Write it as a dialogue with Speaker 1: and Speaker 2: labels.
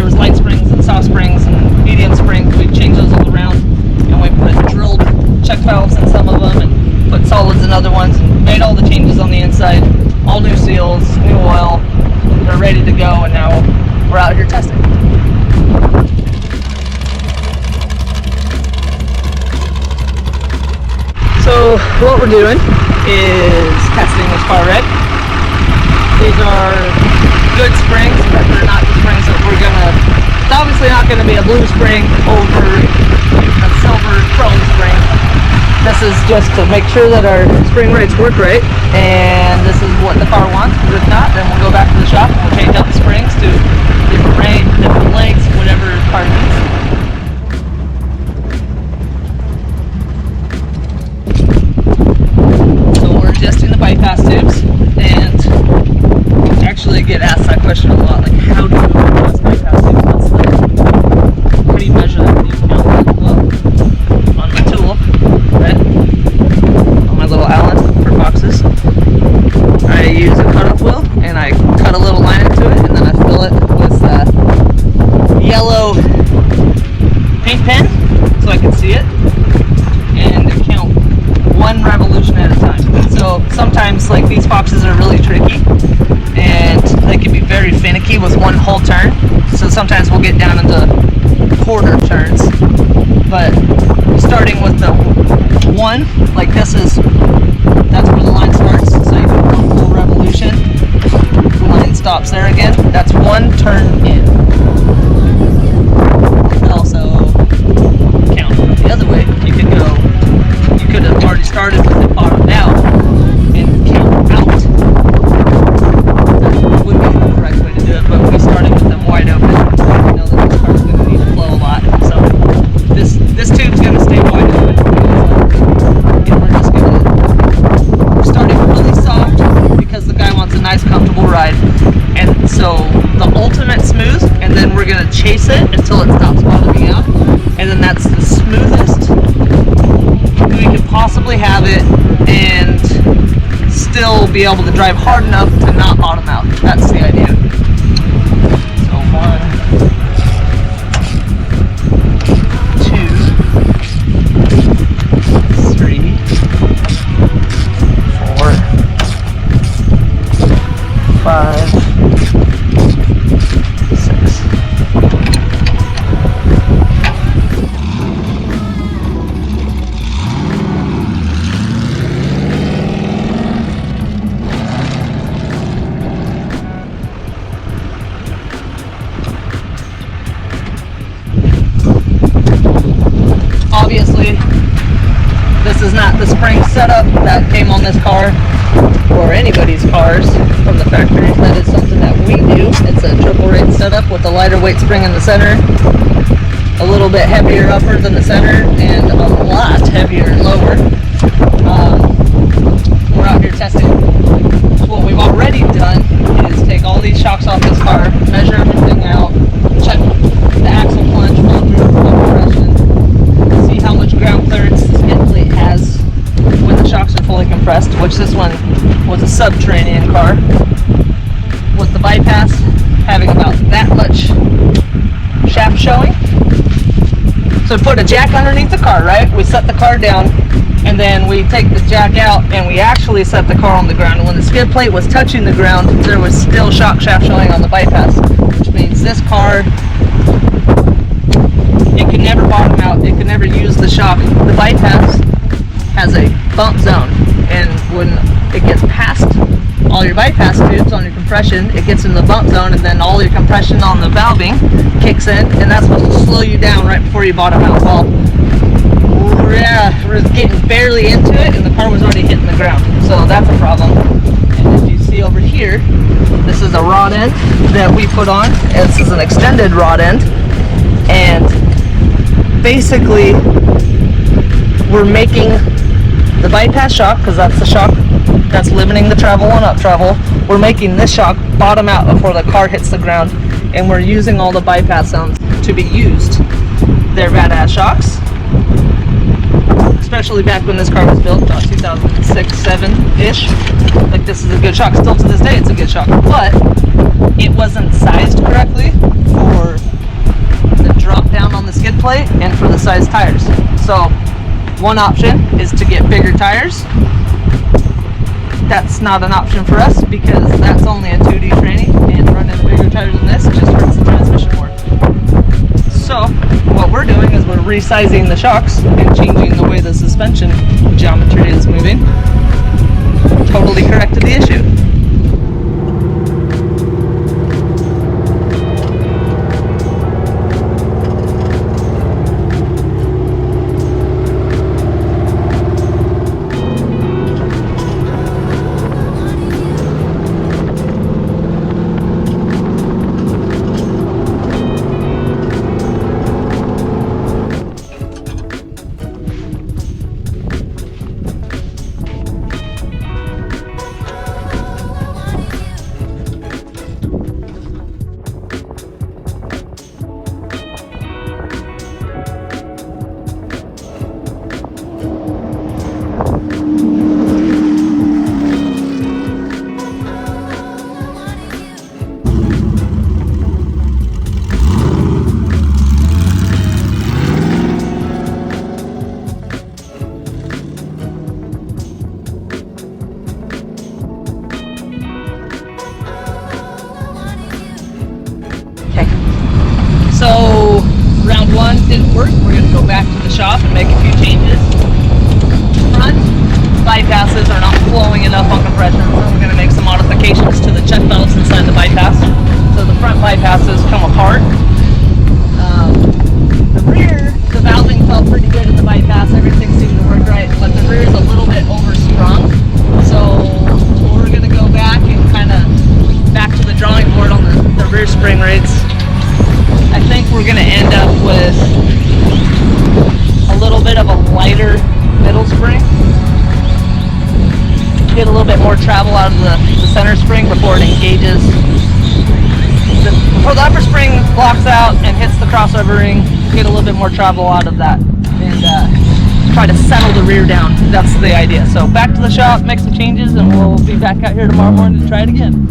Speaker 1: was light springs and soft springs and medium springs, we changed those all around, and we put drilled check valves in some of them and put solids in other ones, and made all the changes on the inside, all new seals, new oil. They're ready to go, and now we're out here testing. So what we're doing is testing this car red. These are good springs, but they're not the springs that we're gonna, it's obviously not gonna be a blue spring over a silver chrome spring. This is just to make sure that our spring rates work right, and this is what the car wants. If not, then we'll go back to the shop and we'll change out the springs to different rate, different lengths, whatever the car needs. Adjusting the bypass tubes, and actually get asked that question a lot, like how do you adjust bypass tubes? How do you measure that? How do you count that? Well, on my tool, right, on my little Allen for boxes, I use a cutoff wheel and I cut a little line into it, and then I fill it with yellow paint pen so I can see it and count one revolution at a time. So sometimes, like, these boxes are really tricky and they can be very finicky with one whole turn. So sometimes we'll get down into quarter turns. But starting with the one, like this is, that's where the line starts. So you do one full revolution, the line stops there again. That's one turn in. Also count the other way. You could go, you could have already started with it bottomed out and count out. That would be the correct way to do it, but we started with them wide open. I know that this car's going to need to flow a lot, so this tube's going to stay wide open. And we're just going to, we're starting really soft because the guy wants a nice comfortable ride, and so the ultimate smooth, and then we're going to chase it until it stops bottoming out, and then that's the smoothest we could possibly have it and still be able to drive hard enough to not bottom out. That's the idea. So 1, 2, 3, 4, 5, 6. Obviously, this is not the spring setup that came on this car or anybody's cars from the factory. That is something that we do. It's a triple rate setup with a lighter weight spring in the center, a little bit heavier upwards in the center, and a lot heavier lower. We're out here testing. So what we've already done is take all these shocks off this car, measure everything out, check the axle plunge, flow through, compression, see how much ground clearance the skid plate has when the shocks are fully compressed, which this one was a subterranean car, with the bypass having about that much shaft showing. So we put a jack underneath the car, right? We set the car down, and then we take the jack out and we actually set the car on the ground. And when the skid plate was touching the ground, there was still shock shaft showing on the bypass, which means this car, it could never bottom out, it could never use the shock. The bypass has a bump zone, and when it gets past all your bypass tubes on your compression, it gets in the bump zone, and then all your compression on the valving kicks in, and that's supposed to slow you down right before you bottom out. Well, yeah, we're getting barely into it, and the car was already hitting the ground, so that's a problem. And as you see over here, this is a rod end that we put on, and this is an extended rod end, and basically we're making the bypass shock, because that's the shock that's limiting the travel on up travel, we're making this shock bottom out before the car hits the ground, and we're using all the bypass zones to be used. They're badass shocks, especially back when this car was built, about 2006, 7-ish. Like, this is a good shock. Still to this day, it's a good shock, but it wasn't sized correctly for resize tires. So one option is to get bigger tires. That's not an option for us because that's only a 2D tranny, and running bigger tires than this just hurts the transmission more. So what we're doing is we're resizing the shocks and changing the way the suspension geometry is moving. Totally corrected the issue. So round one didn't work. We're going to go back to the shop and make a few changes. Front bypasses are not flowing enough on compression, so we're going to make some modifications to the check valves inside the bypass. So the front bypasses come apart. The rear, the valving felt pretty good in the bypass. Everything seemed to work right, but the rear is a little bit overstrung. So we're going to go back and kind of back to the drawing board on the rear spring rates. I think we're going to end up with a little bit of a lighter middle spring. Get a little bit more travel out of the center spring before it engages. Before the upper spring blocks out and hits the crossover ring, get a little bit more travel out of that and try to settle the rear down. That's the idea. So back to the shop, make some changes, and we'll be back out here tomorrow morning to try it again.